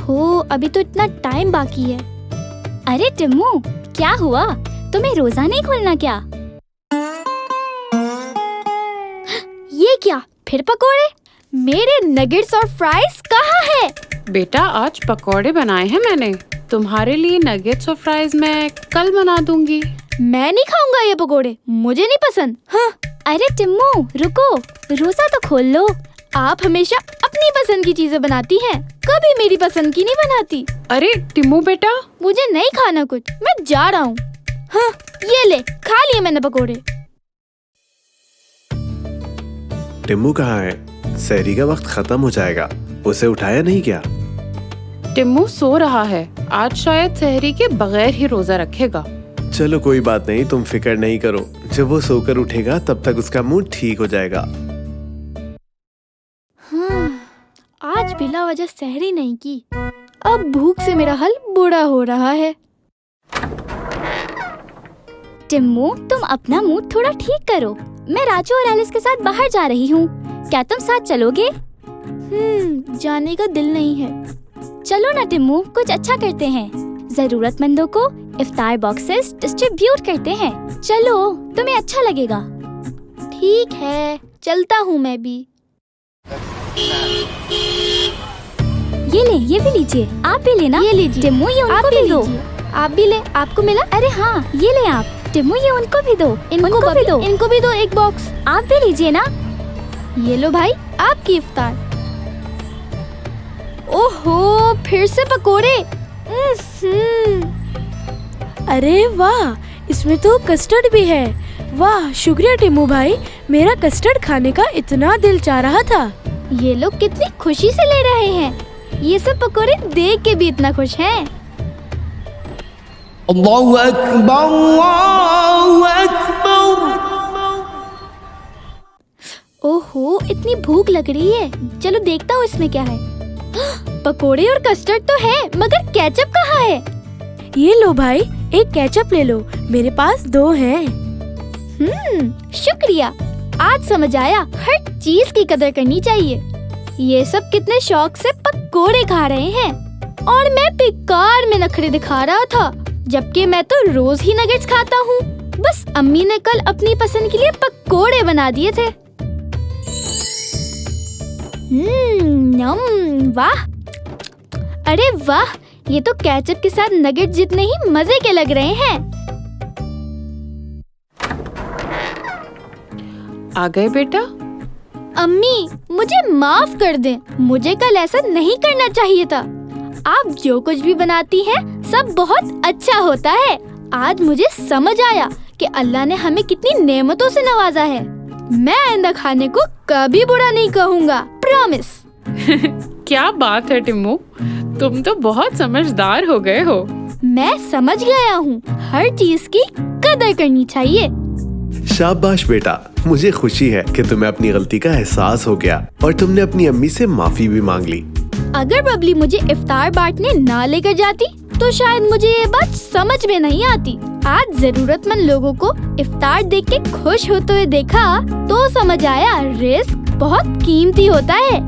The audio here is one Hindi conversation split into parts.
ओहो, अभी तो इतना टाइम बाकी है। अरे टिम्मू, क्या हुआ? तुम्हें रोजा नहीं खोलना क्या? ये क्या, फिर पकोड़े? मेरे नगेट्स और फ्राइज कहाँ है? बेटा, आज पकोड़े बनाए हैं मैंने। तुम्हारे लिए नगेट्स और फ्राइज मैं कल बना दूंगी। मैं नहीं खाऊंगा ये पकोड़े, मुझे नहीं पसंद। हाँ। अरे टिम्मू, रुको, रोजा तो खोल लो। आप हमेशा अपनी पसंद की चीजें बनाती हैं, कभी मेरी पसंद की नहीं बनाती। अरे टिम्मू बेटा, मुझे नहीं खाना कुछ, मैं जा रहा हूँ। हाँ, ये ले, खा लिए मैंने पकोड़े। टिम्मू कहाँ है? सहरी का वक्त खत्म हो जाएगा, उसे उठाया नहीं क्या? टिम्मू सो रहा है। आज शायद सहरी के बगैर ही रोजा रखेगा। चलो कोई बात नहीं, तुम फिक्र नहीं करो। जब वो सोकर उठेगा तब तक उसका मूड ठीक हो जाएगा। हाँ, आज बिला वजह सहरी नहीं की। अब भूख से मेरा हल बुरा हो रहा है। टिम्मू, तुम अपना मूड थोड़ा ठीक करो। मैं राजू और एलिस के साथ बाहर जा रही हूँ। क्या तुम साथ चलोगे? जाने का दिल नहीं है। चलो ना टिम्मू, कुछ अच्छा करते हैं। जरूरतमंदों को इफ्तार बॉक्सेस डिस्ट्रीब्यूट करते हैं। चलो, तुम्हें अच्छा लगेगा। ठीक है, चलता हूँ मैं भी। ये भी लीजिए। आप भी लेना। ये लीजिए। टिम्मू, ये आप उनको भी भी दो। लीजिए। आप भी ले, आपको मिला? अरे हाँ, ये ले आप। टिम्मू, ये उनको भी दो। इनको भी दो। इनको भी दो एक बॉक्स। आप भी लीजिए ना। ये लो भाई, आपकी इफ्तार। ओहो, फिर से पकोड़े। अरे वाह, इसमें तो कस्टर्ड भी है। वाह, शुक्रिया टिम्मू भाई, मेरा कस्टर्ड खाने का इतना दिल चाह रहा था। ये लोग कितनी खुशी से ले रहे हैं। ये सब पकोड़े देख के भी इतना खुश हैं। अल्लाहु अकबर, अल्लाहु अकबर। ओहो, इतनी भूख लग रही है। चलो देखता हूँ इसमें क्या है। पकोड़े और कस्टर्ड तो है, मगर केचप कहाँ है? ये लो भाई, एक केचप ले लो, मेरे पास 2 हैं। शुक्रिया। आज समझ आया, हर चीज की कदर करनी चाहिए। ये सब कितने शौक से पकोड़े खा रहे हैं और मैं बेकार में नखरे दिखा रहा था, जबकि मैं तो रोज ही नगेट्स खाता हूँ। बस अम्मी ने कल अपनी पसंद के लिए पकोड़े बना दिए थे। वाह, अरे वाह, ये तो केचप के साथ नगेट जितने ही मजे के लग रहे हैं। आ गए बेटा? अम्मी, मुझे माफ कर दें, मुझे कल ऐसा नहीं करना चाहिए था। आप जो कुछ भी बनाती हैं, सब बहुत अच्छा होता है। आज मुझे समझ आया कि अल्लाह ने हमें कितनी नेमतों से नवाजा है। मैं आइंदा खाने को कभी बुरा नहीं कहूँगा, प्रॉमिस। क्या बात है टिम्मू, तुम तो बहुत समझदार हो गए हो। मैं समझ गया हूँ, हर चीज की कदर करनी चाहिए। शाबाश बेटा, मुझे खुशी है कि तुम्हें अपनी गलती का एहसास हो गया और तुमने अपनी अम्मी से माफी भी मांग ली। अगर बबली मुझे इफ्तार बांटने ना लेकर जाती तो शायद मुझे ये बात समझ में नहीं आती। आज जरूरतमंद लोगों को इफ्तार देख के खुश होते हुए देखा तो समझ आया, रिस्क बहुत कीमती होता है।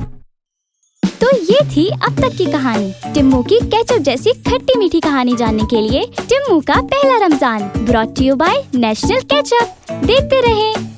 तो ये थी अब तक की कहानी। टिम्मू की केचप जैसी खट्टी मीठी कहानी जानने के लिए टिम्मू का पहला Ramzan, brought to you by National Ketchup. देखते रहें।